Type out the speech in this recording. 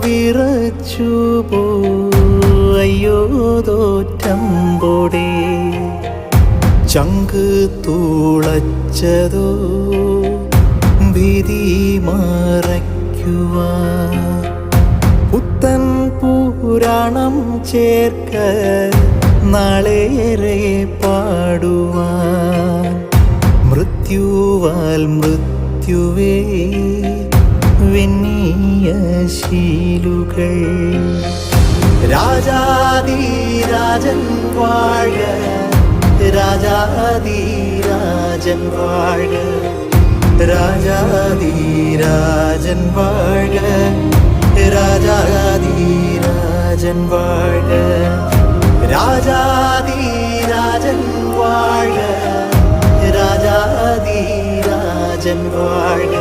വിറച്ചു പോയ്യോ തോറ്റമ്പോടെ ചങ്ക് തുളച്ചതോ ഭീതി മറയ്ക്കുവാൻ പുത്തൻ പുരാണം ചേർക്ക നാളേറെ പാടുവാൻ മൃത്യുവാൽ മൃത്യുവേ വെന്നിയ ശീലുകൾ രാജാധിരാജൻ വാഴ രാജാധിരാജൻ വാഴ രാജാധിരാജൻ വാഴ രാജാധിരാജൻ വാഴ രാജാധിരാജൻ വാഴ രാജാധിരാജൻ വാഴ